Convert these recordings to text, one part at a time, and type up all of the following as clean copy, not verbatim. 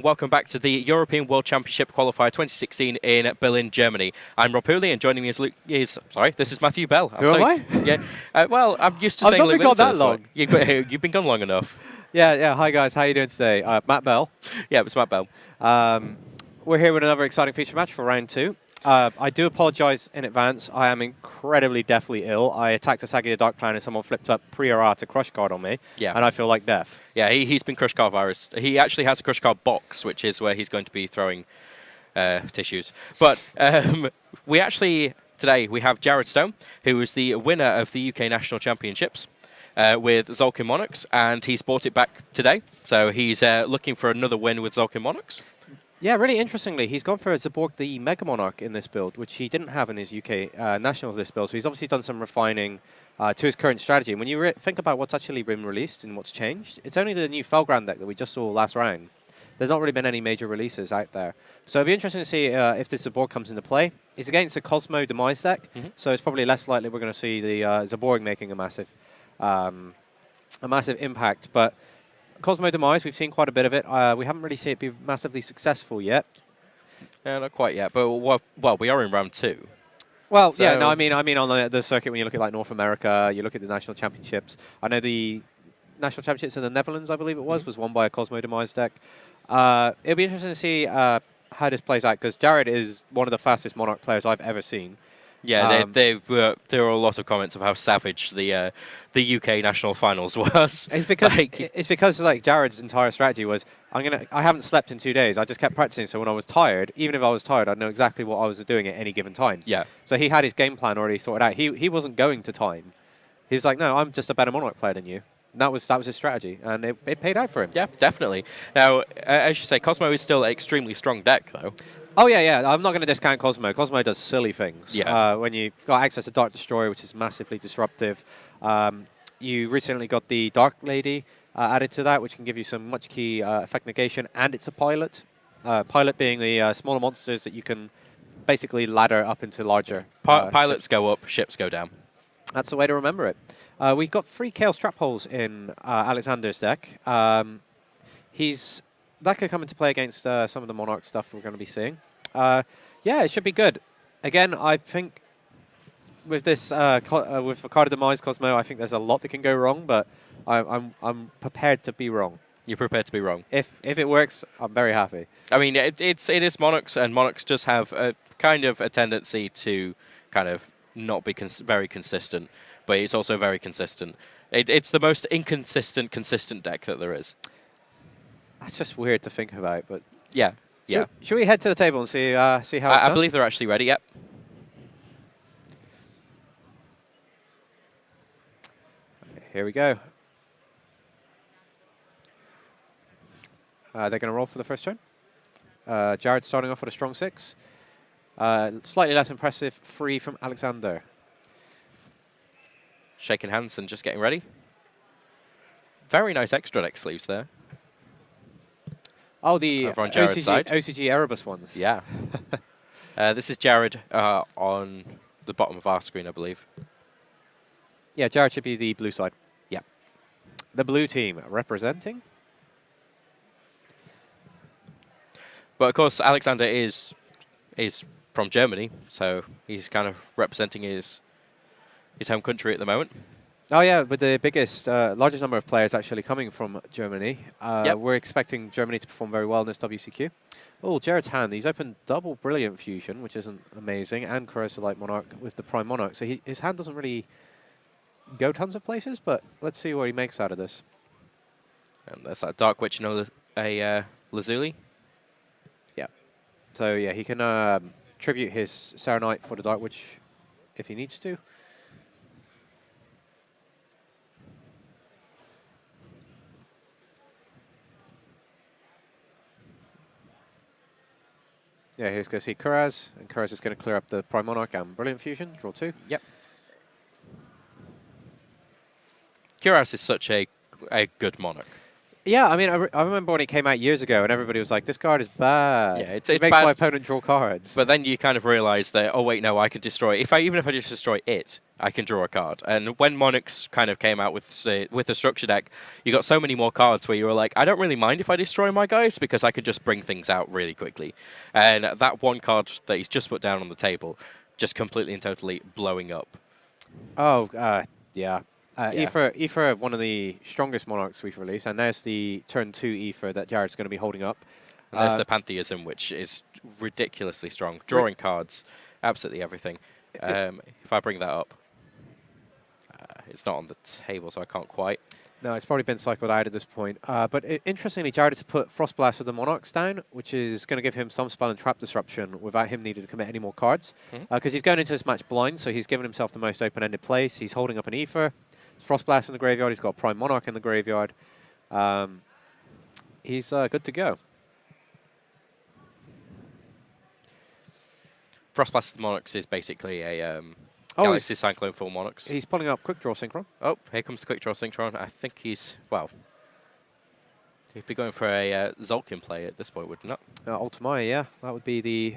Welcome back to the European World Championship Qualifier 2016 in Berlin, Germany. I'm Rob Hooley, and joining me is sorry, this is Matthew Bell. Who am I? Yeah, well, I'm used to I've saying not Luke been gone Middleton that this way. long. You've been gone long enough. Yeah. Hi guys, how you doing today? Matt Bell. Yeah, it's Matt Bell. We're here with another exciting feature match for round 2. I do apologise in advance. I am incredibly deathly ill. I attacked Asagi the Dark Clan and someone flipped up pre-errata crush card on me. Yeah. And I feel like death. Yeah, he's been crush card virus. He actually has a crush card box, which is where he's going to be throwing tissues. But today we have Jared Stone, who is the winner of the UK National Championships with Tzolkin Monarchs, and he's brought it back today. So he's looking for another win with Tzolkin Monarchs. Yeah, really interestingly, he's gone for Zaborg the Mega Monarch in this build, which he didn't have in his UK Nationals list build. So he's obviously done some refining to his current strategy. And when you think about what's actually been released and what's changed, it's only the new Felgrand deck that we just saw last round. There's not really been any major releases out there. So it'll be interesting to see if this Zaborg comes into play. It's against a Kozmo Demise deck, so it's probably less likely we're going to see the Zaborg making a massive impact. But Kozmo Demise, we've seen quite a bit of it. We haven't really seen it be massively successful yet. Not quite yet, but we are in round 2. Well, so yeah, no, I mean on the circuit when you look at like North America, you look at the national championships. I know the national championships in the Netherlands, I believe it was won by a Kozmo Demise deck. It'll be interesting to see how this plays out because Jared is one of the fastest Monarch players I've ever seen. Yeah, there were a lot of comments of how savage the UK national finals was. It's because like Jared's entire strategy was I haven't slept in 2 days. I just kept practicing. So when I was tired, even if I was tired, I'd know exactly what I was doing at any given time. Yeah. So he had his game plan already sorted out. He wasn't going to time. He was like, no, I'm just a better Monarch player than you. And that was his strategy, and it paid out for him. Yeah, definitely. Now, as you say, Kozmo is still an extremely strong deck, though. Oh, yeah. I'm not going to discount Kozmo. Kozmo does silly things. Yeah. When you've got access to Dark Destroyer, which is massively disruptive. You recently got the Dark Lady added to that, which can give you some much key effect negation, and it's a pilot. Pilot being the smaller monsters that you can basically ladder up into larger. Pilots go up, ships go down. That's the way to remember it. We've got 3 Chaos Trap Holes in Alexander's deck. That could come into play against some of the Monarch stuff we're going to be seeing. Yeah, it should be good. Again, I think with this with Ricardo Demise Kozmo, I think there's a lot that can go wrong, but I'm prepared to be wrong. You're prepared to be wrong. If it works, I'm very happy. I mean, it is Monarchs, and Monarchs just have a kind of a tendency to kind of not be very consistent, but it's also very consistent. It's the most inconsistent, consistent deck that there is. That's just weird to think about, but yeah. Should we head to the table and see how it's done? I believe they're actually ready. Yep. Here we go. They're going to roll for the first turn. Jared starting off with a strong 6. Slightly less impressive 3 from Alexander. Shaking hands and just getting ready. Very nice extra deck sleeves there. Oh, the OCG Erebus ones. Yeah. This is Jared on the bottom of our screen, I believe. Yeah, Jared should be the blue side. Yeah. The blue team representing. But of course, Alexander is from Germany, so he's kind of representing his home country at the moment. Oh yeah, with the largest number of players actually coming from Germany. We're expecting Germany to perform very well in this WCQ. Oh, Jared's hand. He's opened double Brilliant Fusion, which isn't amazing, and Corrosive Light Monarch with the Prime Monarch. So his hand doesn't really go tons of places, but let's see what he makes out of this. And there's that Dark Witch and a Lazuli. Yeah. So yeah, he can tribute his Serenite for the Dark Witch if he needs to. Yeah, here's going to see Kuraz, and Kuraz is going to clear up the Prime Monarch and Brilliant Fusion, draw 2. Yep. Kuraz is such a good Monarch. Yeah, I mean, I remember when it came out years ago, and everybody was like, "This card is bad. Yeah, It it's makes my bad. opponent draw cards." But then you kind of realize that, oh wait, no, I could destroy. Even if I just destroy it, I can draw a card. And when Monarchs kind of came out with the structure deck, you got so many more cards where you were like, I don't really mind if I destroy my guys because I could just bring things out really quickly. And that one card that he's just put down on the table, just completely and totally blowing up. Oh, yeah. Yeah. Ether, one of the strongest Monarchs we've released, and there's the turn 2 Ether that Jared's going to be holding up. And there's the Pantheism, which is ridiculously strong. Drawing cards, absolutely everything. If I bring that up, it's not on the table, so I can't quite. No, it's probably been cycled out at this point. But interestingly, Jared has put Frostblast with the Monarchs down, which is going to give him some spell and trap disruption without him needing to commit any more cards. Because he's going into this match blind, so he's given himself the most open-ended place. He's holding up an Ether. Frostblast in the graveyard. He's got Prime Monarch in the graveyard. He's good to go. Frostblast Monarchs is basically a Galaxy Cyclone full Monarchs. He's pulling up Quick Draw Synchron. Oh, here comes the Quick Draw Synchron. I think he's, well, he'd be going for a Tzolkin play at this point, wouldn't it? Ultimaya, yeah. That would be the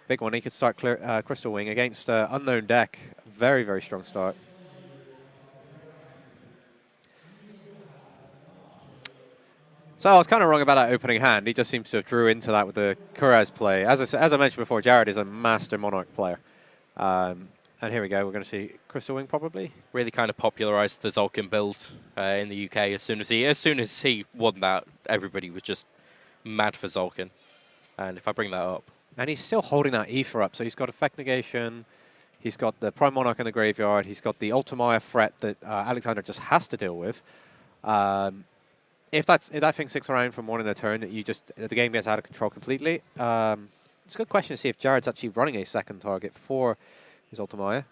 big one. He could start Crystal Wing against Unknown deck. Very, very strong start. So I was kind of wrong about that opening hand. He just seems to have drew into that with the Kuraz play. As I mentioned before, Jared is a master Monarch player. And here we go. We're going to see Crystal Wing probably. Really kind of popularized the Tzolkin build in the UK. As soon as he won that, everybody was just mad for Tzolkin. And if I bring that up, and he's still holding that Ether up. So he's got Effect Negation. He's got the Prime Monarch in the graveyard. He's got the Ultimaya threat that Alexander just has to deal with. If that thing sticks around for more than a turn, the game gets out of control completely. It's a good question to see if Jared's actually running a second target for his Ultimaya.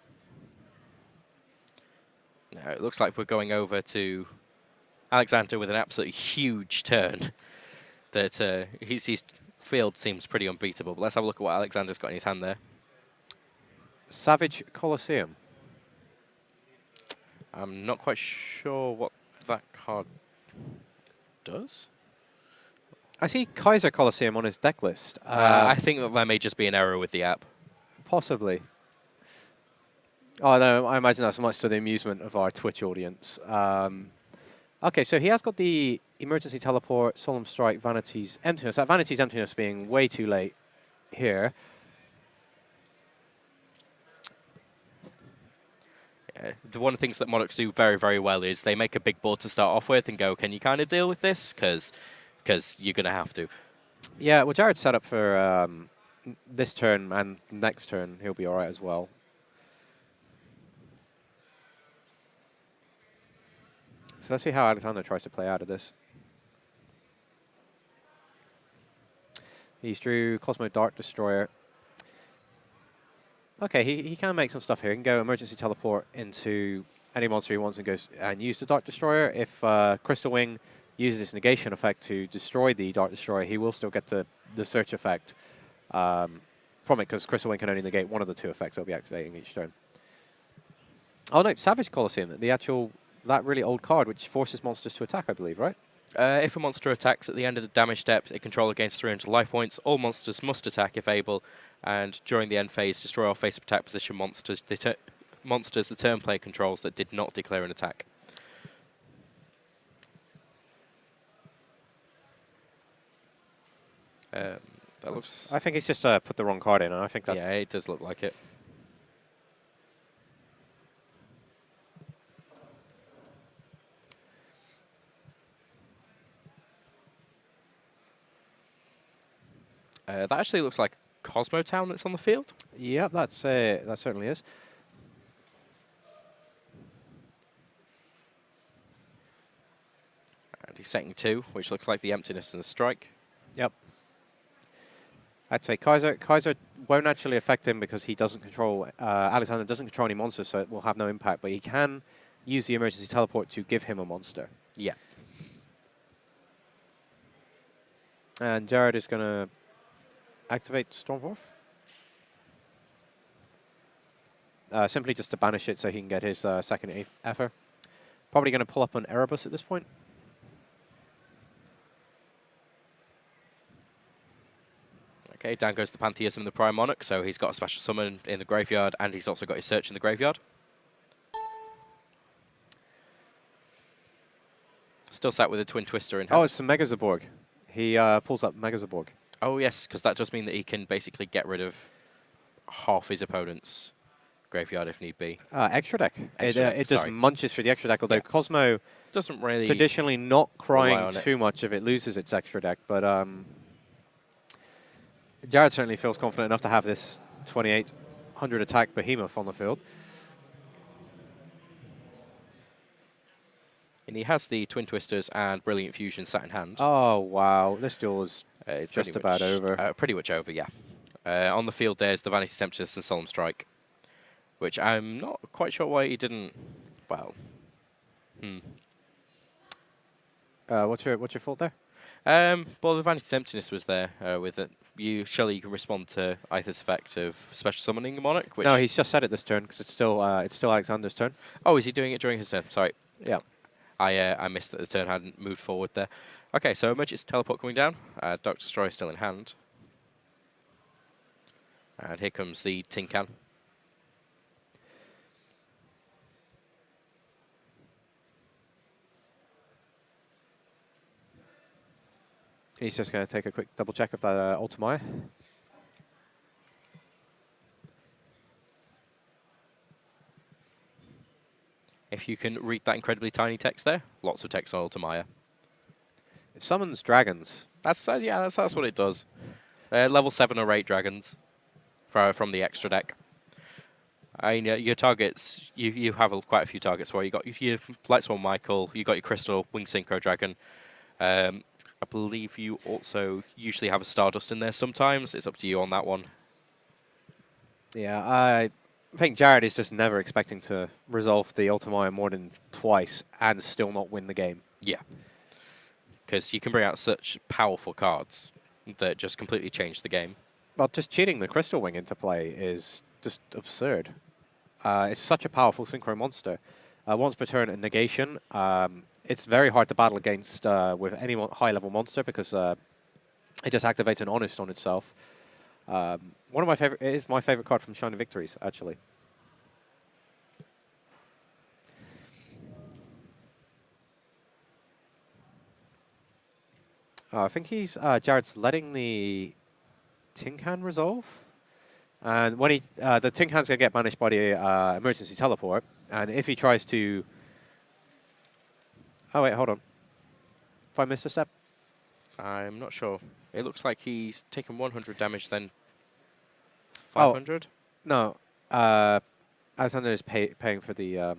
No, it looks like we're going over to Alexander with an absolutely huge turn. That his field seems pretty unbeatable. But let's have a look at what Alexander's got in his hand there. Savage Colosseum. I'm not quite sure what that card does. I see Kaiser Colosseum on his deck list. I think that may just be an error with the app. Possibly. Oh, no, I imagine that's much to the amusement of our Twitch audience. Okay, so he has got the Emergency Teleport, Solemn Strike, Vanity's Emptiness. That Vanity's Emptiness being way too late here. One of the things that Monarchs do very, very well is they make a big board to start off with and go, can you kind of deal with this? Because you're going to have to. Yeah, well, Jared's set up for this turn and next turn. He'll be all right as well. So let's see how Alexander tries to play out of this. He's drew Kozmo Dark Destroyer. Okay, he can make some stuff here. He can go Emergency Teleport into any monster he wants and goes and use the Dark Destroyer. If Crystal Wing uses its negation effect to destroy the Dark Destroyer, he will still get the search effect from it, because Crystal Wing can only negate one of the two effects it'll be activating each turn. Oh no, Savage Colosseum, that really old card which forces monsters to attack, I believe, right? If a monster attacks at the end of the damage step, it control against 300 life points. All monsters must attack if able, and during the end phase, destroy all face attack position monsters the turn player controls that did not declare an attack. That looks. I think he's just put the wrong card in, and I think that. Yeah, it does look like it. That actually looks like Kozmo Town that's on the field. Yeah, that certainly is. And he's setting 2, which looks like the Emptiness and the Strike. Yep. I'd say Kaiser won't actually affect him because he doesn't control, Alexander doesn't control any monsters, so it will have no impact, but he can use the Emergency Teleport to give him a monster. Yeah. And Jared is going to activate Stormforth. Simply just to banish it so he can get his second Ether. Probably going to pull up an Erebus at this point. Okay, down goes the Pantheism of the Prime Monarch, so he's got a special summon in the graveyard, and he's also got his search in the graveyard. Still sat with a Twin Twister in hand. Oh, it's a Mega Zaborg. He pulls up Mega Zaborg. Oh, yes, because that does mean that he can basically get rid of half his opponent's graveyard if need be. Extra deck. Extra deck, it just sorry. munches for the extra deck, although Yeah. Kozmo Doesn't really traditionally not crying on it. too much if it loses its extra deck, but Jared certainly feels confident enough to have this 2800 attack behemoth on the field. And he has the Twin Twisters and Brilliant Fusion sat in hand. Oh, wow. This duel is It's just pretty about much, over. Pretty much over, yeah. On the field, there's the Vanity Temptress and Solemn Strike, which I'm not quite sure why he didn't. Well, What's your fault there? well, the Vanity Temptress was there with it. Surely you can respond to Aether's effect of special summoning a Monarch. Which No, he's just said it this turn because it's still Alexander's turn. Oh, is he doing it during his turn? Sorry. Yeah. I missed that the turn hadn't moved forward there. Okay, so Emergency Teleport coming down. Dark Destroyer still in hand. And here comes the Tin Can. He's just going to take a quick double check of that Ultimaya. If you can read that incredibly tiny text there, lots of text on Ultimaya. It summons dragons. That's what it does. Level 7 or 8 dragons from the extra deck. I mean, your targets, you have quite a few targets where you got your Lightsworn Michael, you got your Crystal Wing Synchro Dragon. I believe you also usually have a Stardust in there sometimes. It's up to you on that one. Yeah, I think Jared is just never expecting to resolve the Ultimaya more than twice and still not win the game. Yeah. Because you can bring out such powerful cards that just completely change the game. Well, just cheating the Crystal Wing into play is just absurd. It's such a powerful Synchro monster. Once per turn, a negation. It's very hard to battle against with any high-level monster because it just activates an Honest on itself. One of my favorite, it is my favorite card from Shining Victories, actually. I think Jared's letting the Tin Can resolve. And when the Tin Can's going to get banished by the Emergency Teleport. And if he tries to... Oh, wait, hold on. If I missed a step? I'm not sure. It looks like he's taken 100 damage, then 500? No. Alexander is paying for the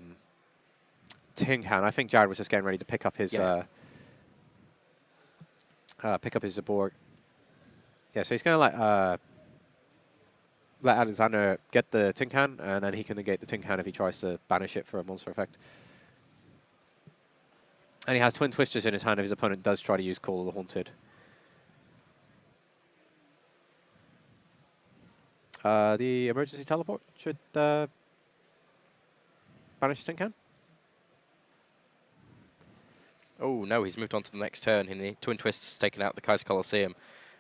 Tin Can. I think Jared was just getting ready to pick up his Zaborg. Yeah, so he's going to let Alexander get the Tin Can, and then he can negate the Tin Can if he tries to banish it for a monster effect. And he has Twin Twisters in his hand if his opponent does try to use Call of the Haunted. The Emergency Teleport should banish Tin Can. Oh, no, he's moved on to the next turn. And the Twin Twists has taken out the Kaiser Colosseum.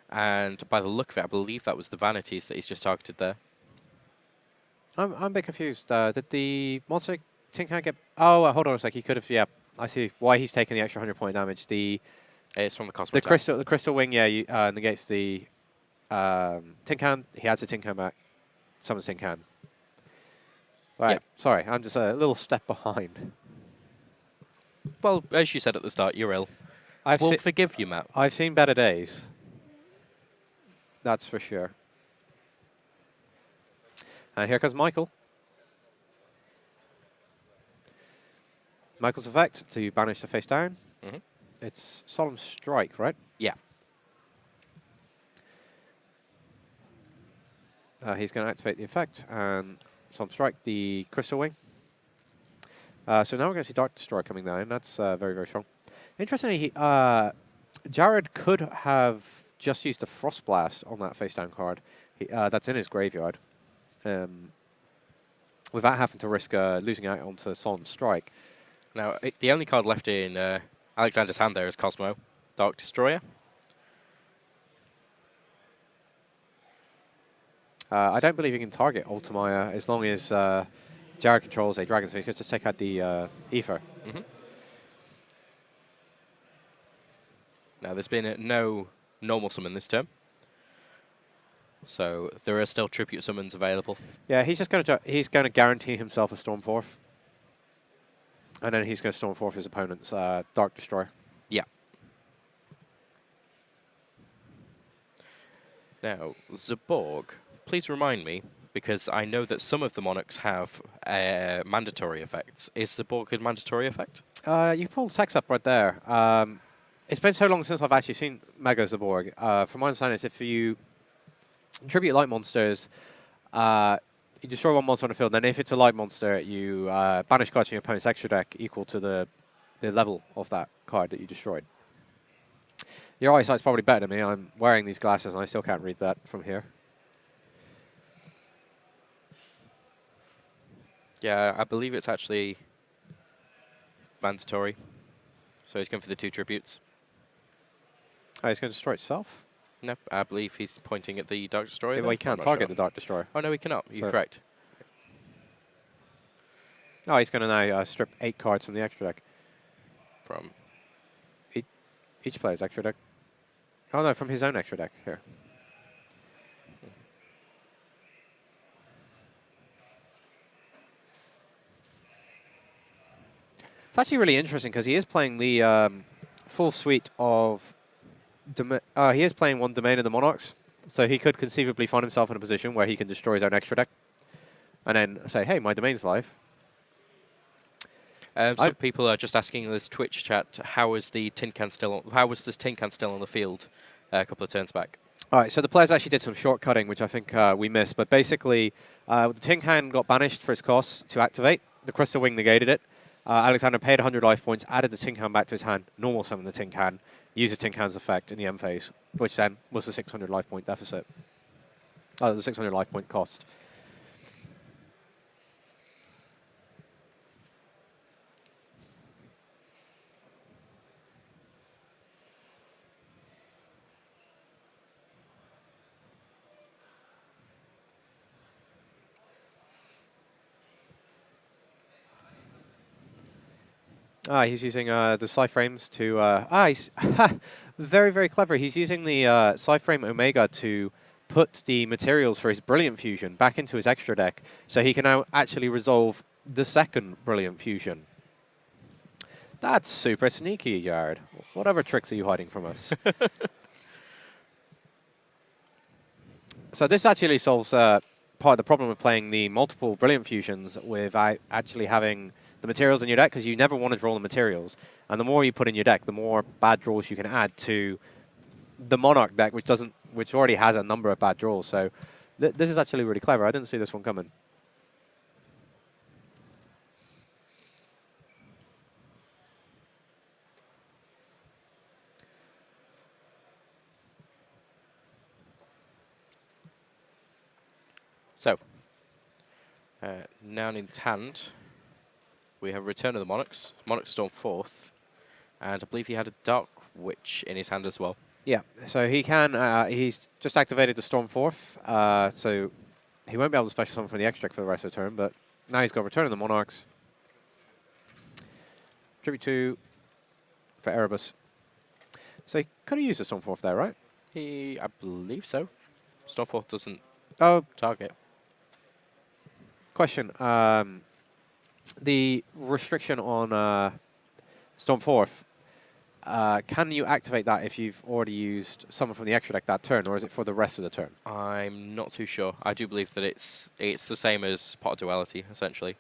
And by the look of it, I believe that was the Vanities that he's just targeted there. I'm a bit confused. Did the monster Tin Can get... Oh, hold on a sec. He could have... Yeah, I see why he's taking the extra 100-point damage. It's from the Kozmo. The Crystal Wing, yeah, negates the Tin Can. He adds a Tin Can back. Summons Tin Can. Right, Yep. Sorry, I'm just a little step behind. Well, as you said at the start, you're ill. We'll forgive you, Matt. I've seen better days. That's for sure. And here comes Michael. Michael's effect to banish the face down. Mm-hmm. It's Solemn Strike, right? Yeah. He's going to activate the effect and Solemn Strike the Crystal Wing. So now we're going to see Dark Destroyer coming down. That's very, very strong. Interestingly, Jared could have just used the Frost Blast on that face down card. That's in his graveyard. Without having to risk losing out onto Solemn Strike. Now, the only card left in Alexander's hand there is Kozmo, Dark Destroyer. I don't believe you can target Ultimaya as long as Jared controls a dragon, so he's going to just take out the Ether. Mm-hmm. Now, there's been no normal summon this turn, so there are still tribute summons available. Yeah, he's just going to guarantee himself a Stormforth, and then he's going to Stormforth his opponent's Dark Destroyer. Yeah. Now, Zaborg, please remind me, because I know that some of the Monarchs have mandatory effects. Is Zaborg a mandatory effect? You pull the text up right there. It's been so long since I've actually seen Mega Zaborg. From my understanding, it's if you tribute light monsters, you destroy one monster on the field, then if it's a light monster, you banish cards from your opponent's extra deck equal to the level of that card that you destroyed. Your eyesight's probably better than me. I'm wearing these glasses and I still can't read that from here. Yeah, I believe it's actually mandatory. So he's going for the 2 tributes. Oh, he's going to destroy itself? No, I believe he's pointing at the Dark Destroyer. Yeah, well, he can't target the Dark Destroyer. Oh, no, he cannot. You're correct. Oh, he's going to now strip 8 cards from the extra deck. From? Each player's extra deck. Oh, no, from his own extra deck. Here. It's actually really interesting because he is playing the full suite of... he is playing one Domain of the Monarchs, so he could conceivably find himself in a position where he can destroy his own extra deck and then say, hey, my Domain's live. Some people are just asking in this Twitch chat, how was this tin can still on the field a couple of turns back? All right, so the players actually did some shortcutting, which I think we missed. But basically, the tin can got banished for its cost to activate. The Crystal Wing negated it. Alexander paid 100 life points, added the tin can back to his hand, normal summon the tin can, used the tin can's effect in the end phase, which then was the 600 life point deficit. The 600 life point cost. He's using the Psyframes to... he's very, very clever. He's using the Psyframe Omega to put the materials for his Brilliant Fusion back into his extra deck, so he can now actually resolve the second Brilliant Fusion. That's super sneaky, Yard. What other tricks are you hiding from us? So this actually solves part of the problem with playing the multiple Brilliant Fusions without actually having the materials in your deck, because you never want to draw the materials. And the more you put in your deck, the more bad draws you can add to the Monarch deck, which already has a number of bad draws. So this is actually really clever. I didn't see this one coming. So, now in hand, we have Return of the Monarchs, Monarch Storm 4th, and I believe he had a Dark Witch in his hand as well. Yeah, so he can, he's just activated the Storm 4th, so he won't be able to special summon from the extra deck for the rest of the turn, but now he's got Return of the Monarchs. Tribute 2 for Erebus. So he could have used the Storm 4th there, right? I believe so. Storm 4th doesn't target. Question. The restriction on Storm 4th, can you activate that if you've already used someone from the extra deck that turn, or is it for the rest of the turn? I'm not too sure. I do believe that it's the same as Pot of Duality, essentially.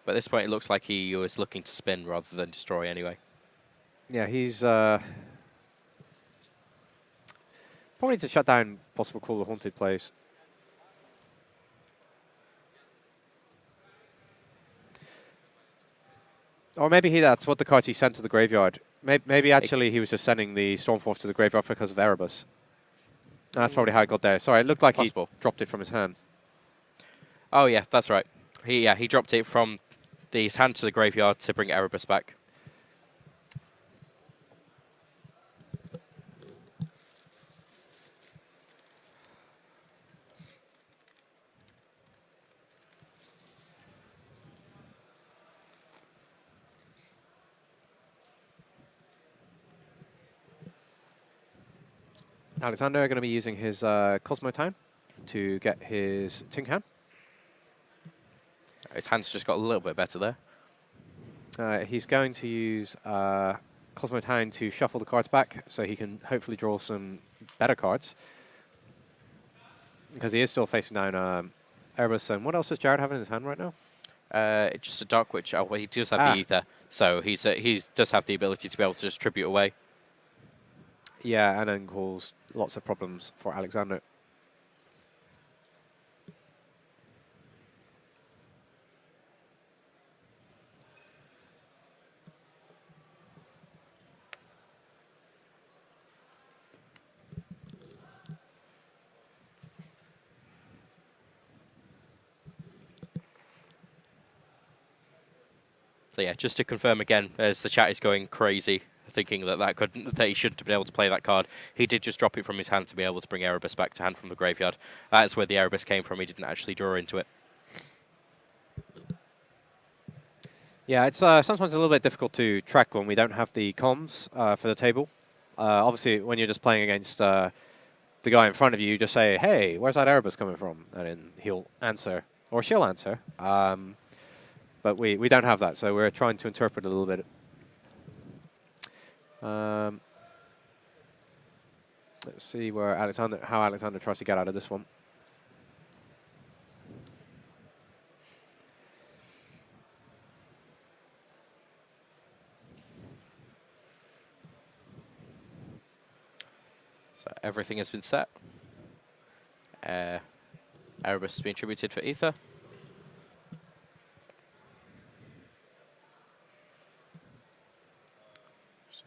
But at this point, it looks like he was looking to spin rather than destroy anyway. Yeah, he's probably to shut down possible Call of the Haunted plays. Or maybe that's what the cards he sent to the graveyard. Maybe actually he was just sending the Stormforth to the graveyard because of Erebus. And that's probably how it got there. Sorry, it looked like Possible. he dropped it from his hand. Oh yeah, that's right. He dropped it from his hand to the graveyard to bring Erebus back. Alexander going to be using his Kozmo Town to get his Tin Can. His hand's just got a little bit better there. He's going to use Kozmo Town to shuffle the cards back so he can hopefully draw some better cards. Because he is still facing down Erebus. And what else does Jared have in his hand right now? Just a Dark Witch. Oh, well, he does have the Ether, so he does have the ability to be able to just tribute away. Yeah, and then cause lots of problems for Alexander. So yeah, just to confirm again, as the chat is going crazy, thinking that he shouldn't have been able to play that card, he did just drop it from his hand to be able to bring Erebus back to hand from the graveyard. That's where the Erebus came from. He didn't actually draw into it. Yeah, it's sometimes a little bit difficult to track when we don't have the comms for the table. Obviously, when you're just playing against the guy in front of you, you just say, "Hey, where's that Erebus coming from?" And then he'll answer, or she'll answer. But we don't have that, so we're trying to interpret a little bit. Let's see how Alexander tries to get out of this one. So everything has been set. Erebus has been tributed for Ether.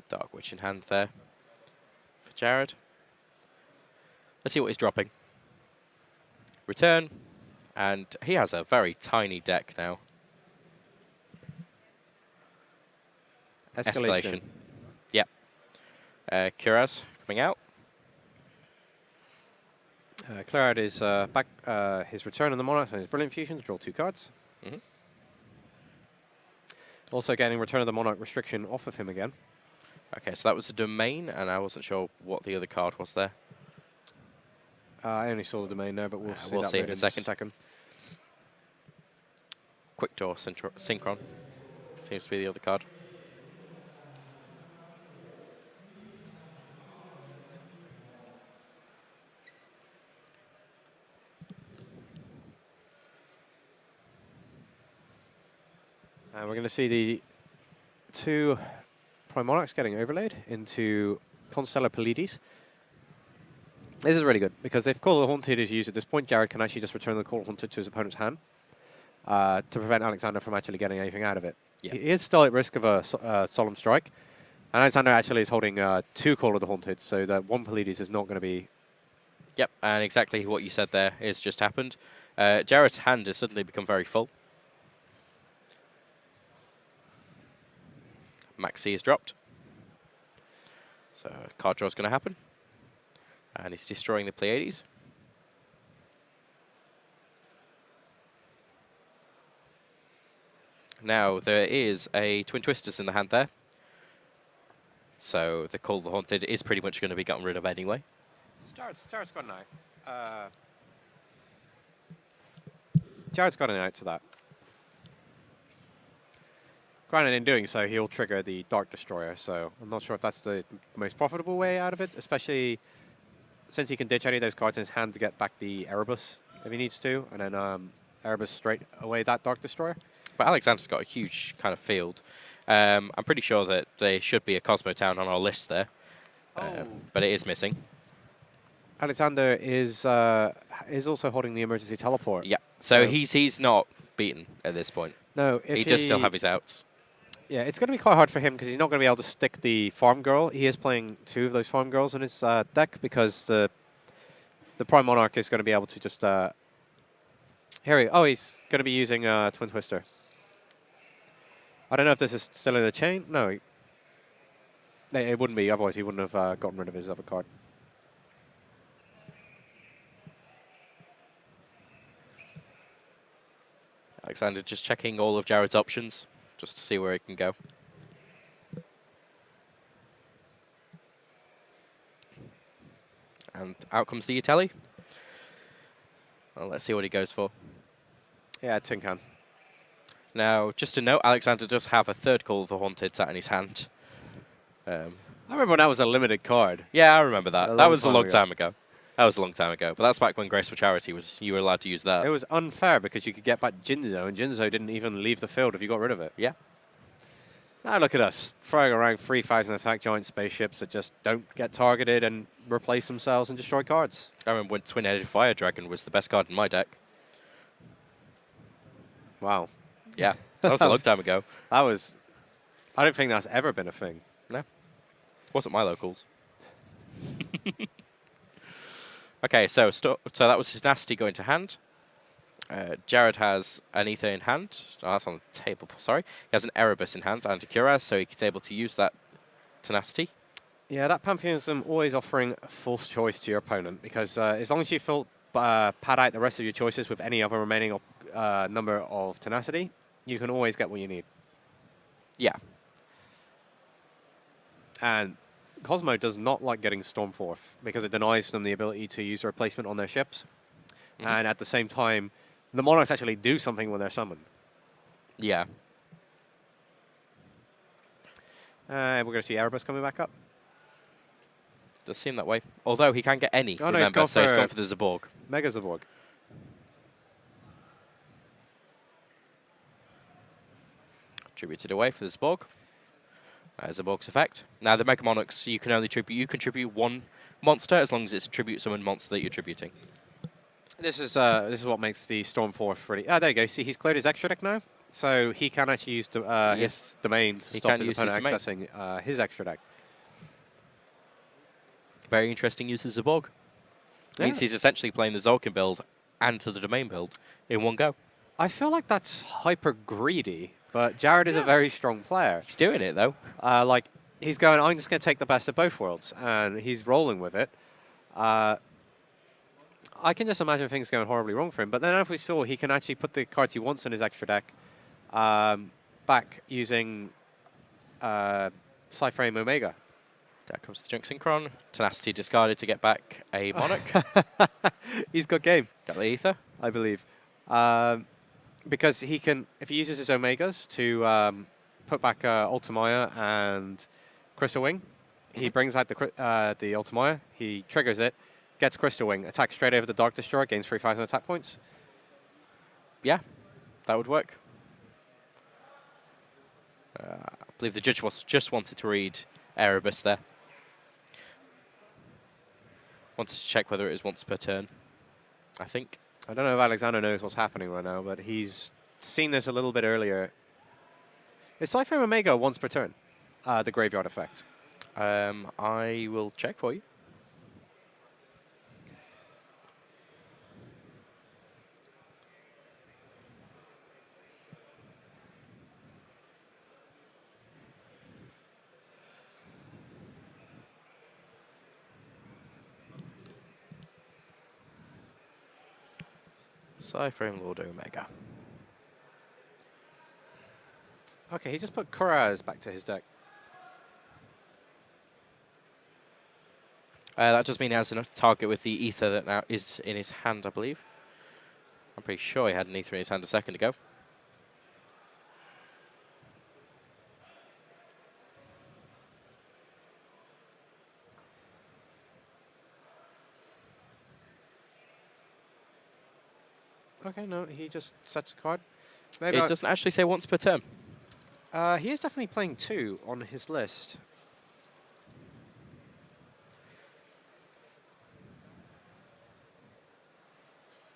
Dark Witch in hand there for Jared. Let's see what he's dropping. Return, and he has a very tiny deck now. Escalation. Yep. Kuraz coming out. Clear out his his Return of the Monarchs and his Brilliant Fusion to draw 2 cards. Mm-hmm. Also getting Return of the Monarch restriction off of him again. Okay, so that was a Domain, and I wasn't sure what the other card was there. I only saw the Domain there, but we'll see it in a second. second. Quick Draw Synchron seems to be the other card. And we're going to see the 2 Prime Monarchs getting overlaid into Constellar Pleiades. This is really good, because if Call of the Haunted is used at this point, Jared can actually just return the Call of the Haunted to his opponent's hand to prevent Alexander from actually getting anything out of it. Yeah. He is still at risk of a Solemn Strike, and Alexander actually is holding 2 Call of the Haunted, so that 1 Pleiades is not going to be... Yep, and exactly what you said there is just happened. Jared's hand has suddenly become very full. Maxi is dropped. So card draw is going to happen. And he's destroying the Pleiades. Now, there is a Twin Twisters in the hand there. So the Call of the Haunted is pretty much going to be gotten rid of anyway. Jared's got an eye. Jared's got an eye to that. Granted, in doing so, he'll trigger the Dark Destroyer, so I'm not sure if that's the most profitable way out of it, especially since he can ditch any of those cards in his hand to get back the Erebus if he needs to, and then Erebus straight away that Dark Destroyer. But Alexander's got a huge kind of field. I'm pretty sure that there should be a Kozmo Town on our list there, but it is missing. Alexander is also holding the emergency teleport. Yeah, so he's not beaten at this point. No, he does still have his outs. Yeah, it's going to be quite hard for him because he's not going to be able to stick the Farm Girl. He is playing 2 of those Farm Girls in his deck because the Prime Monarch is going to be able to just Oh, he's going to be using Twin Twister. I don't know if this is still in the chain. No, it wouldn't be. Otherwise, he wouldn't have gotten rid of his other card. Alexander just checking all of Jared's options, just to see where it can go. And out comes the Utility. Well, let's see what he goes for. Yeah, Tin Can. Now, just to note, Alexander does have a third Call of the Haunted sat in his hand. I remember when that was a limited card. Yeah, I remember that. That was a long ago. time ago. That was a long time ago. But that's back when Grace for Charity was, you were allowed to use that. It was unfair because you could get back Jinzo, and Jinzo didn't even leave the field if you got rid of it. Yeah. Now look at us, throwing around 3,000 attack giant spaceships that just don't get targeted and replace themselves and destroy cards. I remember when Twin-Headed Fire Dragon was the best card in my deck. Wow. Yeah, that was a long time ago. That was... I don't think that's ever been a thing. No. Wasn't my locals. Okay, so that was his Nasty going to hand. Jared has an Ether in hand. Oh, that's on the table, sorry. He has an Erebus in hand and a Curaz, so he's able to use that Tenacity. Yeah, that Pantheism always offering a false choice to your opponent, because as long as you pad out the rest of your choices with any other remaining number of Tenacity, you can always get what you need. Yeah. And Kozmo does not like getting Stormforth, because it denies them the ability to use a replacement on their ships. Mm-hmm. And at the same time, the Monarchs actually do something when they're summoned. Yeah. We're going to see Erebus coming back up. Does seem that way. Although he can get any, oh, remember, no, so he's gone for the Zaborg. Mega Zaborg. Attributed away for the Zaborg. Zaborg's effect. Now, the Mega Monarchs, you can only contribute one monster as long as it's a tribute summon monster that you're tributing. This is what makes the Stormforth really... there you go. See, he's cleared his extra deck now. So he can actually use his domain to stop his opponent accessing his extra deck. Very interesting use of Zaborg. Yeah. Means he's essentially playing the Tzolkin build and the domain build in one go. I feel like that's hyper greedy, but Jared is a very strong player. He's doing it, though. He's going, I'm just going to take the best of both worlds, and he's rolling with it. I can just imagine things going horribly wrong for him, but then as we saw, he can actually put the cards he wants in his extra deck back using Psyframe Omega. There comes the Junk Synchron. Tenacity discarded to get back a Monarch. He's got game. Got the Ether. I believe. Because he can, if he uses his Omegas to put back Ultimaya and Crystal Wing, he brings out the Ultimaya, he triggers it, gets Crystal Wing, attacks straight over the Dark Destroyer, gains 3,000 attack points. Yeah, that would work. I believe the judge just wanted to read Erebus there. Wanted to check whether it was once per turn, I think. I don't know if Alexander knows what's happening right now, but he's seen this a little bit earlier. Is Psyframe Omega once per turn, the graveyard effect? I will check for you. Psyframe Lord Omega. Okay, he just put Kuraz back to his deck. That just means he has enough target with the Ether that now is in his hand, I believe. I'm pretty sure he had an Ether in his hand a second ago. Okay, no, he just sets a card. Maybe it doesn't actually say once per turn. He is definitely playing 2 on his list.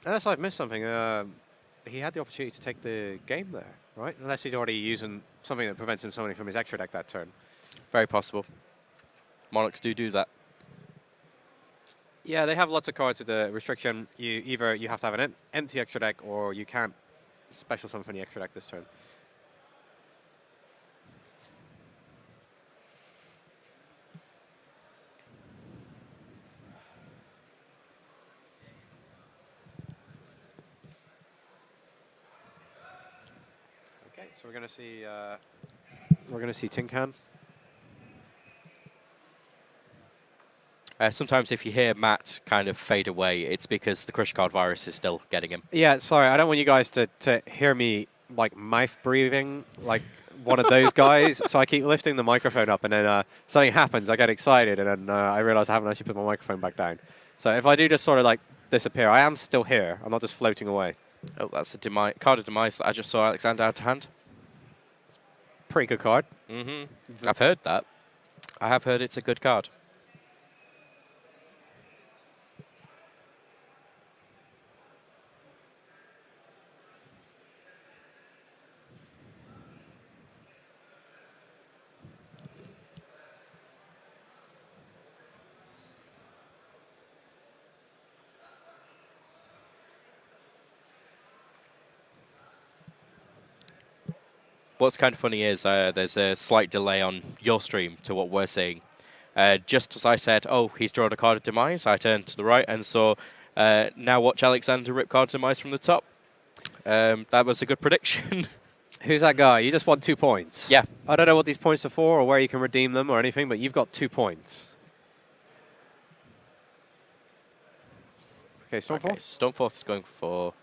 Unless I've missed something, he had the opportunity to take the game there, right? Unless he'd already using something that prevents him summoning from his extra deck that turn. Very possible. Monarchs do that. Yeah, they have lots of cards with the restriction. You have to have an empty extra deck, or you can't special summon from the extra deck this turn. Okay, so we're gonna see Tin Can. Sometimes if you hear Matt kind of fade away, it's because the crush card virus is still getting him. Yeah, sorry, I don't want you guys to hear me like mouth breathing like one of those guys. So I keep lifting the microphone up, and then something happens. I get excited, and then I realize I haven't actually put my microphone back down. So if I do just sort of like disappear, I am still here. I'm not just floating away. Oh, that's the card of Demise that I just saw Alexander out to hand. Pretty good card. I've heard that. I have heard it's a good card. What's kind of funny is there's a slight delay on your stream to what we're seeing. Just as I said, oh, he's drawn a card of Demise, I turned to the right and saw, now watch Alexander rip cards of Demise from the top. That was a good prediction. Who's that guy? You just won 2 points. Yeah. I don't know what these points are for or where you can redeem them or anything, but you've got 2 points. Okay, Stormforth? Okay, Stormforth is going for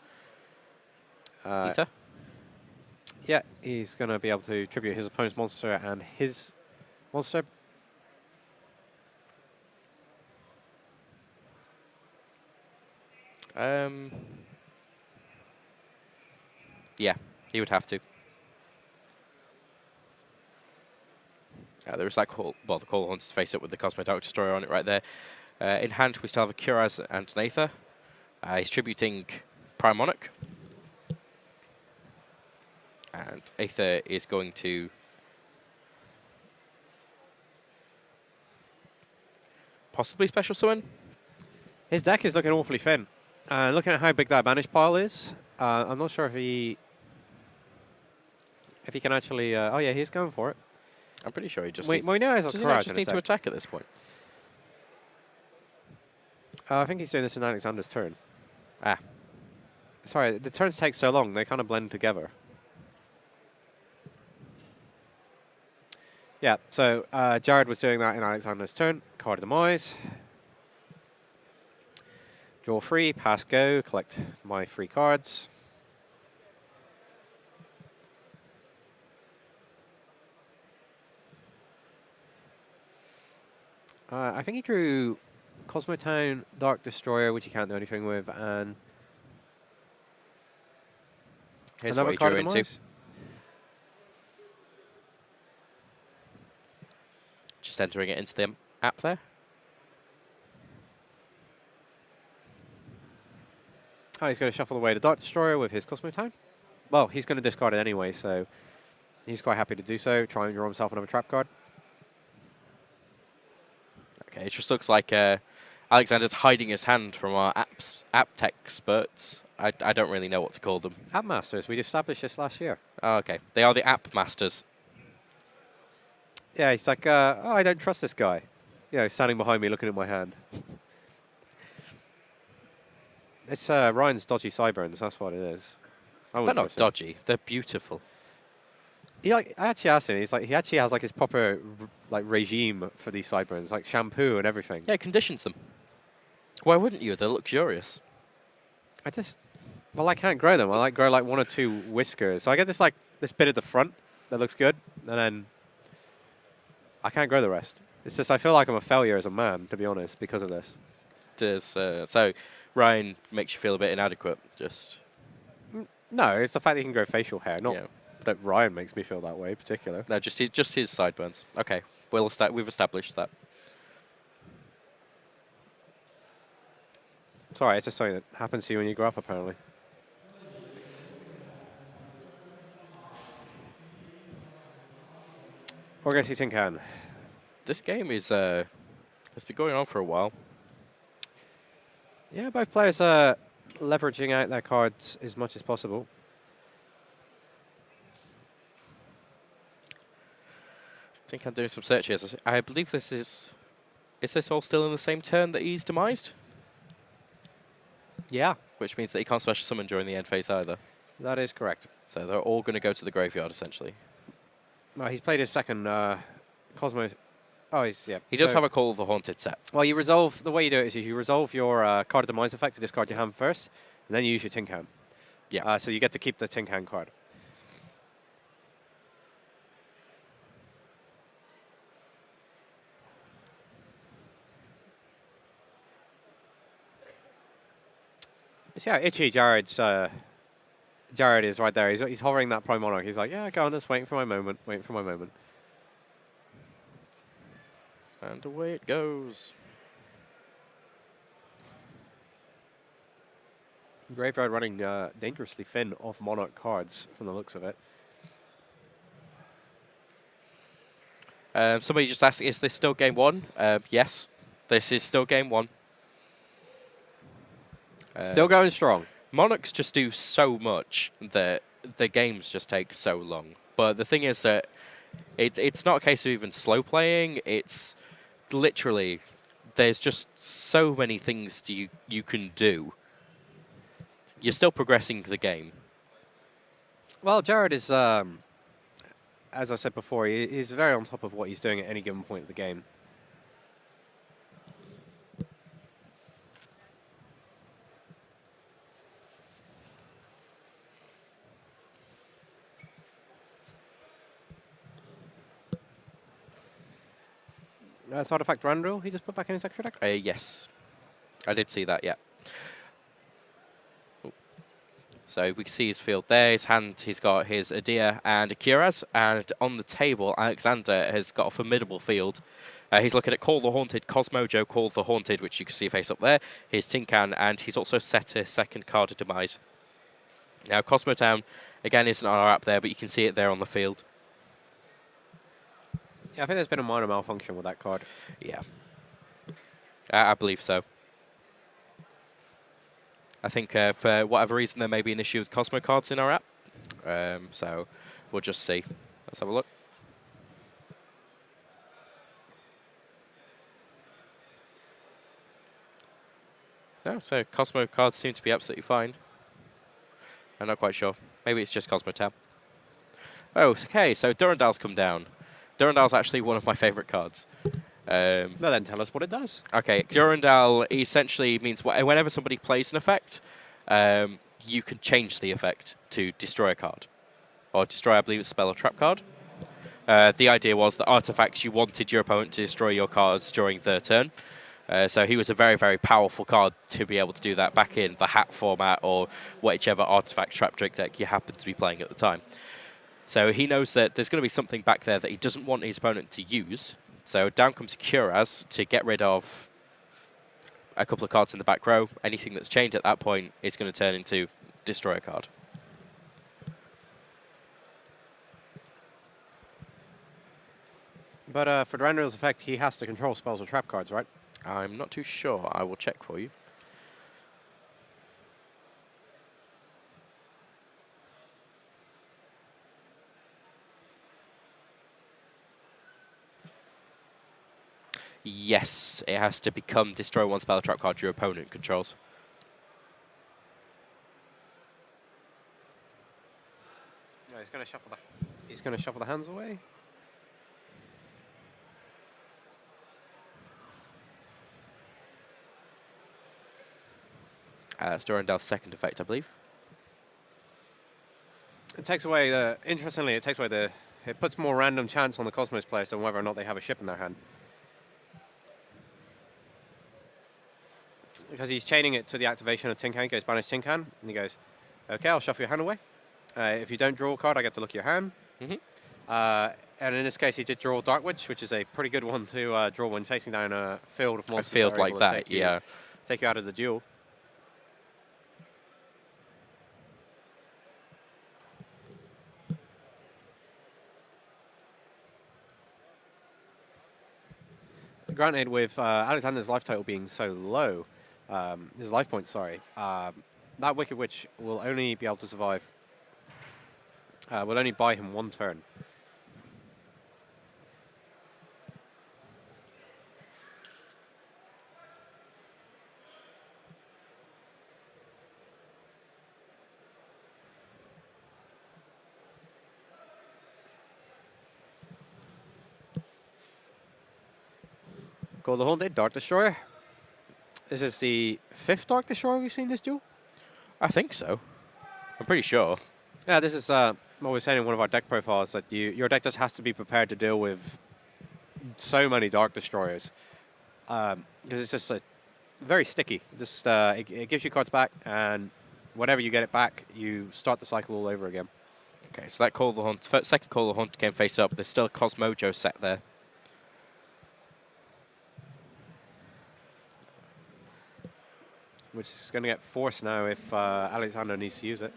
Ether. Yeah, he's going to be able to tribute his opponent's monster and his monster. Yeah, he would have to. There's that call. Well, the call wants to face it with the Kozmo Dark Destroyer on it right there. In hand, we still have a Curaz and an Aether. He's tributing Prime Monarch. And Aether is going to possibly special summon. His deck is looking awfully thin. Looking at how big that banish pile is, I'm not sure if he can actually. Oh yeah, he's going for it. I'm pretty sure he just Wait, needs, no, does he not just need to attack at this point? I think he's doing this in Alexander's turn. Ah. Sorry, the turns take so long; they kind of blend together. Yeah, so Jared was doing that in Alexander's turn. Card of Demise. Draw 3, pass go, collect my 3 cards. I think he drew Kozmo Town, Dark Destroyer, which he can't do anything with, and Here's another what he card drew of into. Demise. Just entering it into the app there. Oh, he's going to shuffle away the Dark Destroyer with his Kozmo Town. Well, he's going to discard it anyway, so he's quite happy to do so. Try and draw himself another trap card. Okay, it just looks like Alexander's hiding his hand from our app tech experts. I don't really know what to call them. App Masters, we established this last year. Oh, okay. They are the app masters. Yeah, he's like, oh, I don't trust this guy. You know, standing behind me looking at my hand. It's Ryan's dodgy sideburns, that's what it is. They're not dodgy. They're beautiful. I actually asked him. He's like, he actually has like his proper like regime for these sideburns, like shampoo and everything. Yeah, it conditions them. Why wouldn't you? They're luxurious. Well, I can't grow them. I like grow like 1 or 2 whiskers. So I get this bit at the front that looks good, and then I can't grow the rest. It's just I feel like I'm a failure as a man, to be honest, because of this. So Ryan makes you feel a bit inadequate. Just No, it's the fact that he can grow facial hair, not yeah. that Ryan makes me feel that way, in particular. No, just his sideburns. Okay, we've established that. Sorry, it's just something that happens to you when you grow up, apparently. We're going to see Tin Can. This game is it's been going on for a while. Yeah, both players are leveraging out their cards as much as possible. I think I'm doing some searches. I believe this is... Is this all still in the same turn that he's demised? Yeah, Which means that he can't special summon during the end phase either. that is correct. So they're all going to go to the graveyard, essentially. Well, he's played his second Kozmo. Oh, yeah. He does have a Call of the Haunted set. Well, you resolve. The way you do it is you resolve your card of Demise effect to discard your hand first, and then you use your tin can. Yeah. So you get to keep the tin can card. So yeah, itchy Jared is right there. He's hovering that Prime Monarch. He's like, yeah, go on, just waiting for my moment. Waiting for my moment. And away it goes. Graveyard running dangerously thin of Monarch cards from the looks of it. Somebody just asked, is this still game one? Yes, this is still game one. Still going strong. Monarchs just do so much that the games just take so long. But the thing is that it's not a case of even slow playing. It's literally, there's just so many things you can do. You're still progressing the game. Well, Jared is, as I said before, he's very on top of what he's doing at any given point of the game. Side effect Randall, he just put back in his extra deck? Yes, I did see that, yeah. So we can see his field there, his hand, he's got his Adia and a Kuraz, and on the table, Alexander has got a formidable field. He's looking at Call the Haunted, Kozmo Joe Call the Haunted, which you can see face up there, his Tin Can, and he's also set a second card of Demise. Now, Cosmo Town, again, isn't on our app there, but you can see it there on the field. Yeah, I think there's been a minor malfunction with that card. Yeah. I believe so. I think for whatever reason, there may be an issue with Cosmo cards in our app. So we'll just see. Let's have a look. No, so Cosmo cards seem to be absolutely fine. I'm not quite sure. Maybe it's just Cosmo Town. Oh, okay, so Durandal's come down. Durandal's actually one of my favourite cards. Well, then tell us what it does. Okay, Durandal essentially means whenever somebody plays an effect, you can change the effect to destroy a card. Or destroy, I believe, a spell or trap card. The idea was that artifacts, you wanted your opponent to destroy your cards during their turn. So he was a very, very powerful card to be able to do that back in the hat format or whichever artifact trap trick deck you happen to be playing at the time. So he knows that there's going to be something back there that he doesn't want his opponent to use. So down comes Kuraz to get rid of a couple of cards in the back row. Anything that's changed at that point is going to turn into destroy a card. But for Durandal's effect, he has to control spells or trap cards, right? I'm not too sure. I will check for you. Yes, it has to become destroy one spell or trap card your opponent controls. No, he's going to shuffle the. He's going to shuffle the hands away. It's Durandal's second effect, I believe. It takes away the. Interestingly, it takes away the. It puts more random chance on the Cosmos players than whether or not they have a ship in their hand. Because he's chaining it to the activation of Tin Can, he goes banish Tin Can, and he goes, okay, I'll shuffle your hand away. If you don't draw a card, I get to look at your hand. And in this case, he did draw Dark Witch, which is a pretty good one to draw when facing down a field of monsters. A field like that, yeah. Take you out of the duel. Granted, with Alexander's life total being so low, his life points, sorry. That Wicked Witch will only be able to survive. Will only buy him 1 turn. Call the Haunted, Dark Destroyer. This is the 5th Dark Destroyer we've seen this duel. I think so. I'm pretty sure. Yeah, this is what we were saying in one of our deck profiles, that your deck just has to be prepared to deal with so many Dark Destroyers. Because it's just very sticky. Just it gives you cards back, and whenever you get it back, you start the cycle all over again. Okay, so that Call the Hunt, second Call the Hunt came face up. There's still a Cosmojo set there. Which is going to get forced now if Alexander needs to use it.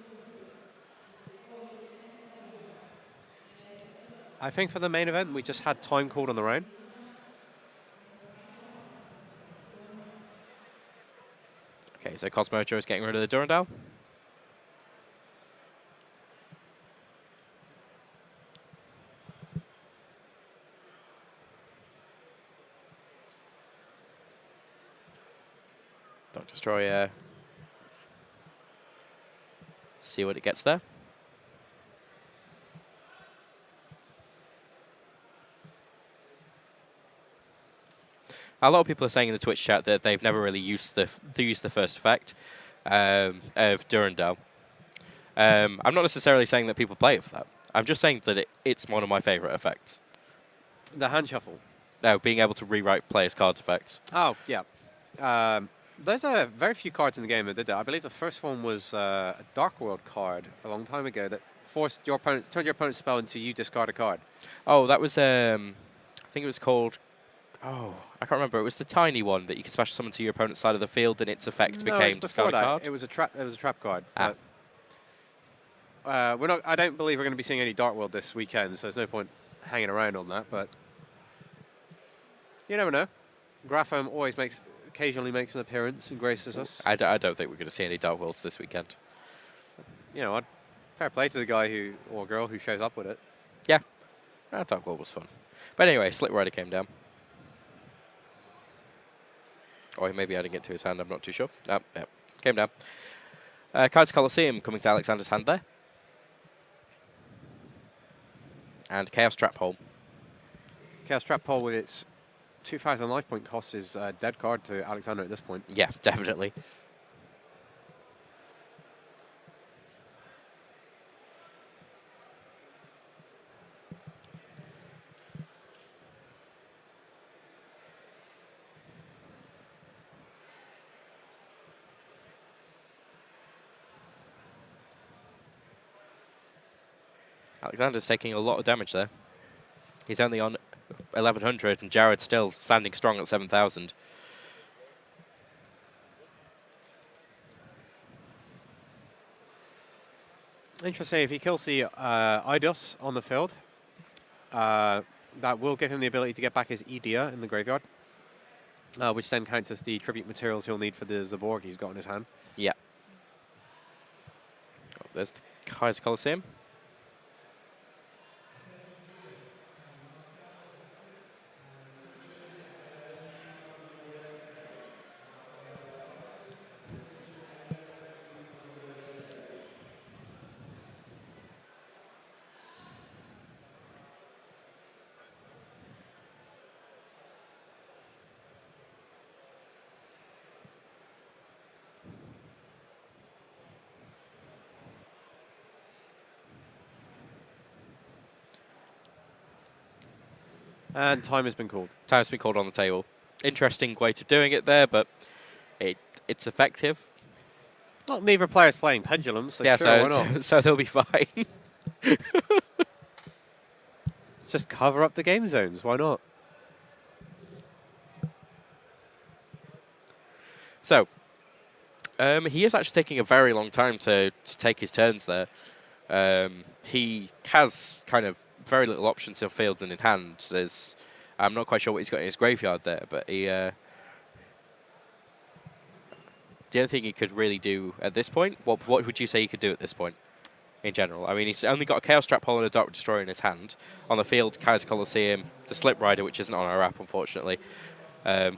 I think for the main event, we just had time called on the round. Okay, so Cosmojo is getting rid of the Durandal. Dark Destroyer. See what it gets there. A lot of people are saying in the Twitch chat that they've never really used the first effect of Durandal. I'm not necessarily saying that people play it for that. I'm just saying that it's one of my favorite effects. The hand shuffle. No, being able to rewrite players' cards effects. Oh, yeah. There's very few cards in the game that did that. I believe the first one was a Dark World card a long time ago that forced your opponent, turned your opponent's spell into you discard a card. Oh, that was I think it was called. Oh, I can't remember. It was the tiny one that you could special summon to your opponent's side of the field, and its effect became discard a card. It was a trap. It was a trap card. We're not. I don't believe we're going to be seeing any Dark World this weekend, so there's no point hanging around on that. But you never know. Graphome always occasionally makes an appearance and graces us. I don't think we're going to see any Dark Worlds this weekend. You know, fair play to the guy or girl who shows up with it. Yeah, Dark World was fun. But anyway, Slit Rider came down. Or maybe adding it to his hand, I'm not too sure. Yeah, came down. Kai's Colosseum coming to Alexander's hand there. And Chaos Trap Hole. Chaos Trap Hole with its 2,000 life point cost is a dead card to Alexander at this point. Yeah, definitely. Alexander's taking a lot of damage there. He's only on 1,100, and Jared's still standing strong at 7,000. Interesting. If he kills the Eidos on the field, that will give him the ability to get back his Idea in the graveyard, which then counts as the tribute materials he'll need for the Zaborg he's got in his hand. Yeah. Oh, there's the Kai's Colosseum. And time has been called. Time's been called on the table. Interesting way to doing it there, but it's effective. Well, neither player's playing Pendulum, so yeah, sure, why not? so they'll be fine. Let's just cover up the game zones, why not? So, he is actually taking a very long time to take his turns there. He has kind of very little options in field and in hand. I'm not quite sure what he's got in his graveyard there, but he... the only thing he could really do at this point, what would you say he could do at this point in general? I mean, he's only got a Chaos Trap Hole and a Dark Destroyer in his hand. On the field, Kaiser Coliseum, the Slip Rider, which isn't on our app, unfortunately. But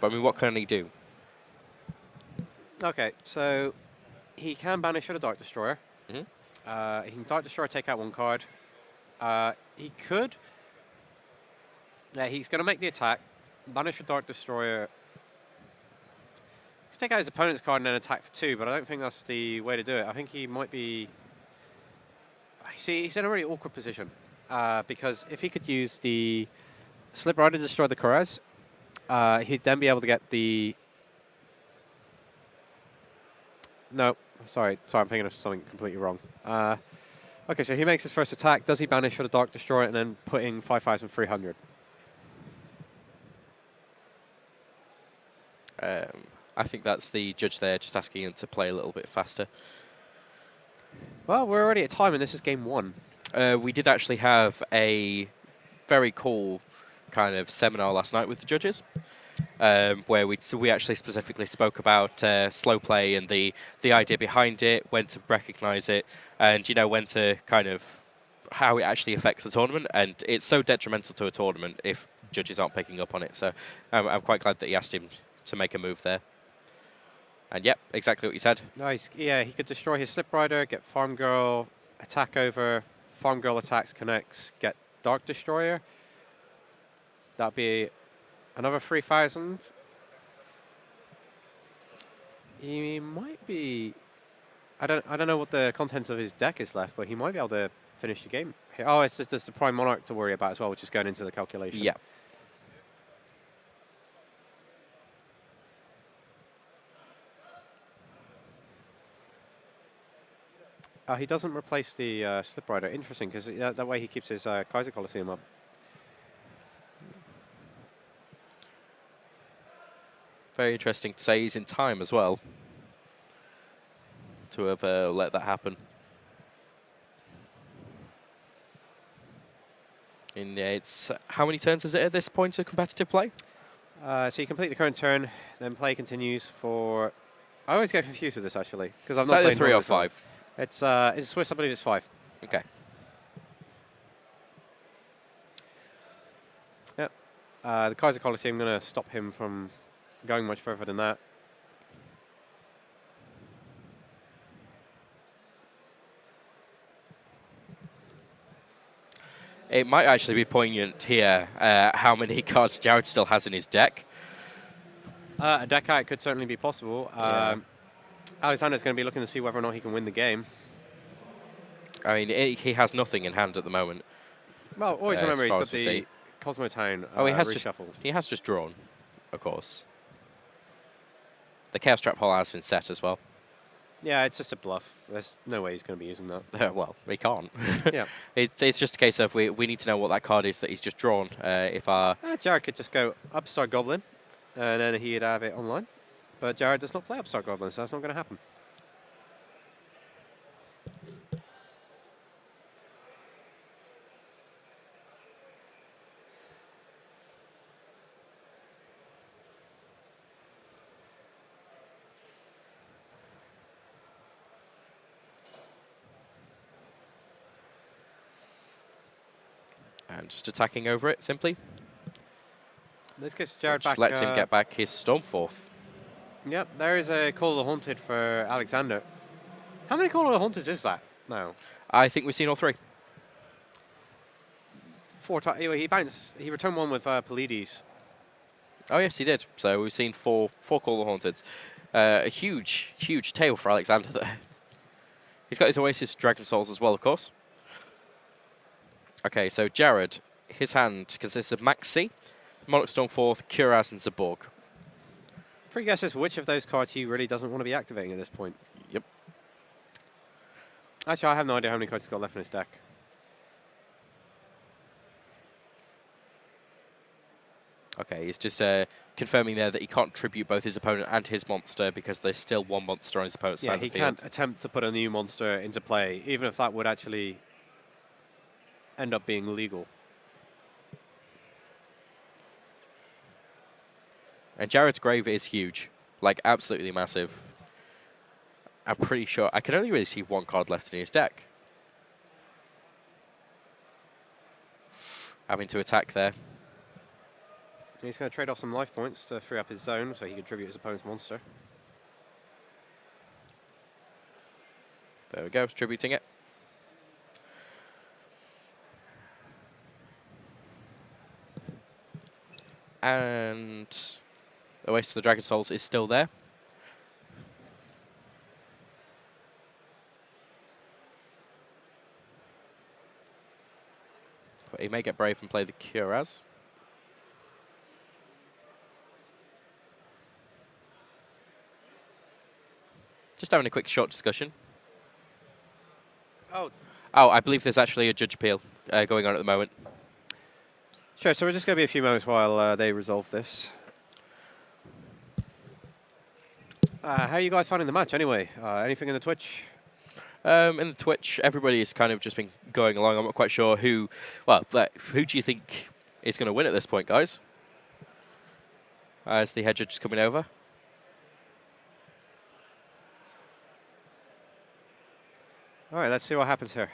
I mean, what can he do? Okay, so he can banish with a Dark Destroyer. Mm-hmm. He can Dark Destroyer, take out one card. He could. Yeah, he's going to make the attack. Banish with Dark Destroyer. He could take out his opponent's card and then attack for 2, but I don't think that's the way to do it. I think he might be. See, he's in a really awkward position because if he could use the Slip Rider to destroy the Korez, he'd then be able to get the. No, sorry, I'm thinking of something completely wrong. Okay, so he makes his first attack. Does he banish for the Dark Destroyer and then put in 5,300? I think that's the judge there, just asking him to play a little bit faster. Well, we're already at time, and this is game 1. We did actually have a very cool kind of seminar last night with the judges, where we actually specifically spoke about slow play and the idea behind it, when to recognise it, and when to kind of how it actually affects the tournament. And it's so detrimental to a tournament if judges aren't picking up on it. So I'm quite glad that he asked him to make a move there. And yep, exactly what you said. Nice. Yeah, he could destroy his Slip Rider, get Farm Girl, attack over, Farm Girl attacks, connects, get Dark Destroyer. That'd be another 3,000. He might be. I don't know what the contents of his deck is left, but he might be able to finish the game. Oh, it's just there's the Prime Monarch to worry about as well, which is going into the calculation. Yeah. He doesn't replace the Slip Rider. Interesting, because that way he keeps his Kaiser Coliseum up. Very interesting to say he's in time as well to have let that happen. And it's how many turns is it at this point of competitive play? So you complete the current turn, then play continues for. I always get confused with this actually because I've It's not either played 3 or Monarchs. 5. It's Swiss. I believe it's 5. Okay. Yep. The Kaiser Coliseum. I'm going to stop him from going much further than that. It might actually be poignant here how many cards Jared still has in his deck. A deck out could certainly be possible. Yeah. Alexander's going to be looking to see whether or not he can win the game. I mean, he has nothing in hand at the moment. Well, always remember as he's far got as we the see. Kozmo Town Oh, he has just drawn, of course. The Chaos Trap Hole has been set as well. Yeah, it's just a bluff. There's no way he's going to be using that. Well, we can't. Yeah. It's just a case of we need to know what that card is that he's just drawn. If our Jared could just go Upstart Goblin, and then he'd have it online. But Jared does not play Upstart Goblin, so that's not going to happen. and just attacking over it simply. This gets Jared Which back. lets him get back his Stormforth. Yep, there is a Call of the Haunted for Alexander. How many Call of the Haunted is that now? I think we've seen all 3. 4 times. He bounced. He returned one with Pleiades. Oh yes, he did. So we've seen four Call of Haunteds. A huge tail for Alexander there. He's got his Oasis Dragon Souls as well, of course. Okay, so Jared, his hand consists of Maxi, Monarch Stormforth, Kuraz, and Zaborg. Free guesses which of those cards he really doesn't want to be activating at this point. Yep. Actually, I have no idea how many cards he's got left in his deck. Okay, he's just confirming there that he can't tribute both his opponent and his monster because there's still one monster on his opponent's side of the he field. can't attempt to put a new monster into play, even if that would actually end up being legal. And Jared's grave is huge. like absolutely massive. I'm pretty sure I can only really see one card left in his deck. Having to attack there. He's going to trade off some life points to free up his zone so he can tribute his opponent's monster. There we go, tributing it. And the Waste of the Dragon Souls is still there. But he may get brave and play the Curaz. Just having a quick short discussion. Oh, I believe there's actually a judge appeal going on at the moment. sure. So we're just going to be a few moments while they resolve this. How are you guys finding the match anyway? Anything in the Twitch? In the Twitch, everybody has kind of just been going along. I'm not quite sure who... Well, who do you think is going to win at this point, guys? As the head judge is coming over. All right, let's see what happens here.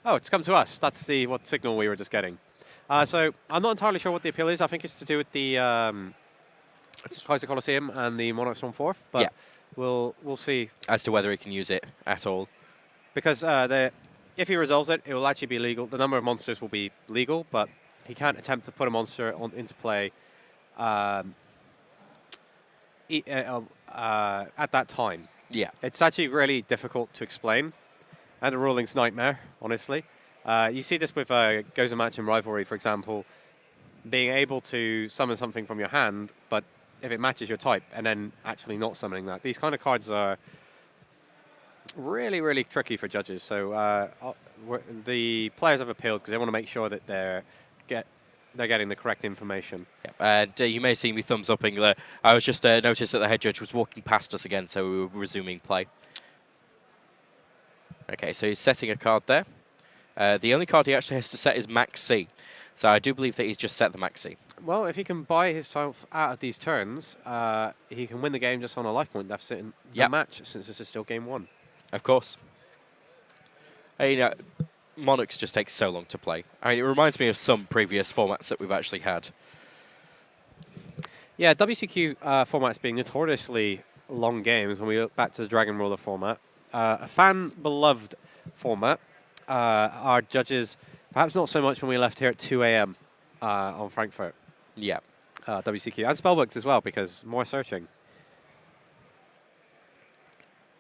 Oh, it's come to us. That's what signal we were just getting. So I'm not entirely sure what the appeal is. I think it's to do with the Kaiser Coliseum and the Monarchs on 4th, but Yeah. we'll see. As to whether he can use it at all. Because if he resolves it, it will actually be legal. The number of monsters will be legal, but he can't attempt to put a monster into play at that time. Yeah. It's actually really difficult to explain, and a ruling's nightmare, honestly. You see this with Goes a Match and Rivalry, for example, being able to summon something from your hand, but if it matches your type, and then actually not summoning that. These kind of cards are really, really tricky for judges. So the players have appealed because they want to make sure that they're getting the correct information. Yep. And you may see me thumbs upping there. I was just noticed that the head judge was walking past us again, so we were resuming play. Okay, so he's setting a card there. The only card he actually has to set is Max C. So I do believe that he's just set the Max C. Well, if he can buy himself out of these turns, he can win the game just on a life point deficit in the match, since this is still game 1. Of course. Monarchs just takes so long to play. I mean, it reminds me of some previous formats that we've actually had. Yeah, WCQ formats being notoriously long games when we look back to the Dragon Ruler format. A fan-beloved format. Our judges, perhaps not so much when we left here at 2 a.m. On Frankfurt. Yeah. WCQ. And Spellbooks as well, because more searching.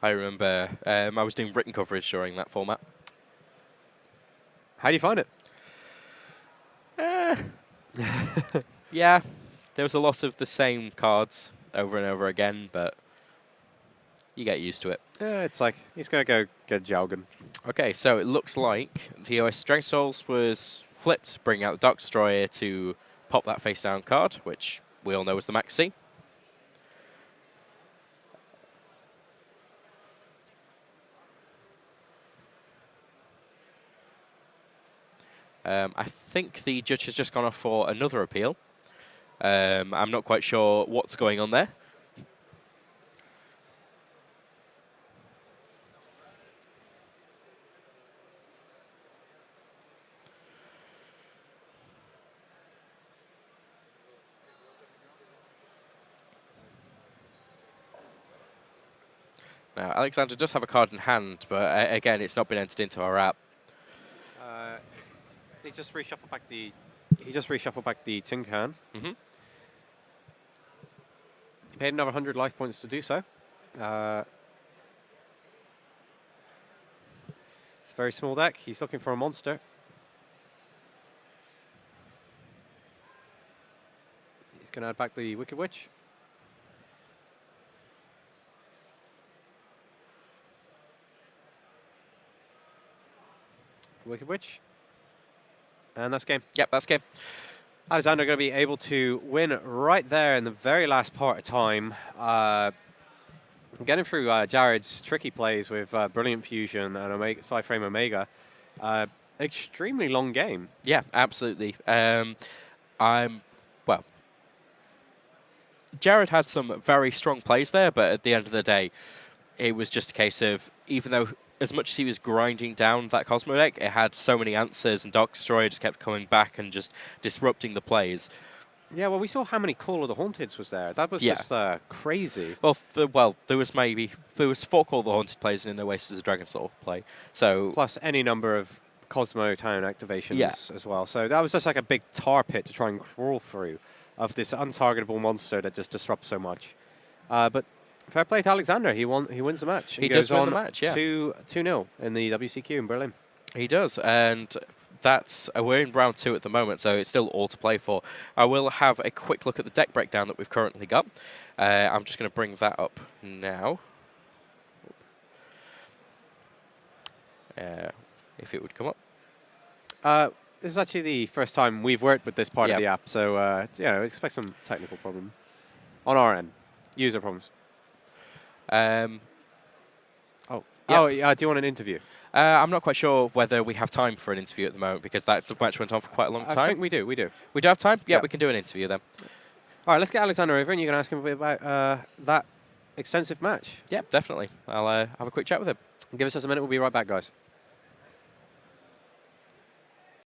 I remember I was doing written coverage during that format. How do you find it? Yeah, there was a lot of the same cards over and over again, but you get used to it. Yeah, it's like, he's going to go get Jalgan. Okay, so it looks like the OS Strength Souls was flipped, bringing out the Dark Destroyer to pop that face-down card, which we all know is the Max C. I think the judge has just gone off for another appeal. I'm not quite sure what's going on there. Now, Alexander does have a card in hand, but again, it's not been entered into our app. He just reshuffled back the tin can. Mm-hmm. He paid another 100 life points to do so. It's a very small deck. He's looking for a monster. He's going to add back the Wicked Witch. Wicked Witch. And that's game. Yep, that's game. Alexander going to be able to win right there in the very last part of time. Getting through Jared's tricky plays with Brilliant Fusion and Omega, Cyframe Omega. Extremely long game. Yeah, absolutely. Jared had some very strong plays there, but at the end of the day, it was just a case of, even though as much as he was grinding down that Kozmo deck, it had so many answers, and Dark Destroyer just kept coming back and just disrupting the plays. Yeah, well, we saw how many Call of the Haunteds was there. That was just crazy. Well, there was 4 Call of the Haunted plays in Oasis of Dragon Soul play. So plus any number of Cosmo Town activations as well. So that was just like a big tar pit to try and crawl through of this untargetable monster that just disrupts so much. But fair play to Alexander. He wins the match. He does win the match, yeah. 2-0 in the WCQ in Berlin. He does, and that's we're in round 2 at the moment, so it's still all to play for. I will have a quick look at the deck breakdown that we've currently got. I'm just going to bring that up now. If it would come up. This is actually the first time we've worked with this part of the app, so expect some technical problem on our end, user problems. Yep. Do you want an interview? I'm not quite sure whether we have time for an interview at the moment, because the match went on for quite a long time. I think we do. We do have time? Yeah, we can do an interview then. All right, let's get Alexander over, and you can ask him a bit about that extensive match. Yeah, definitely. I'll have a quick chat with him. Give us just a minute. We'll be right back, guys.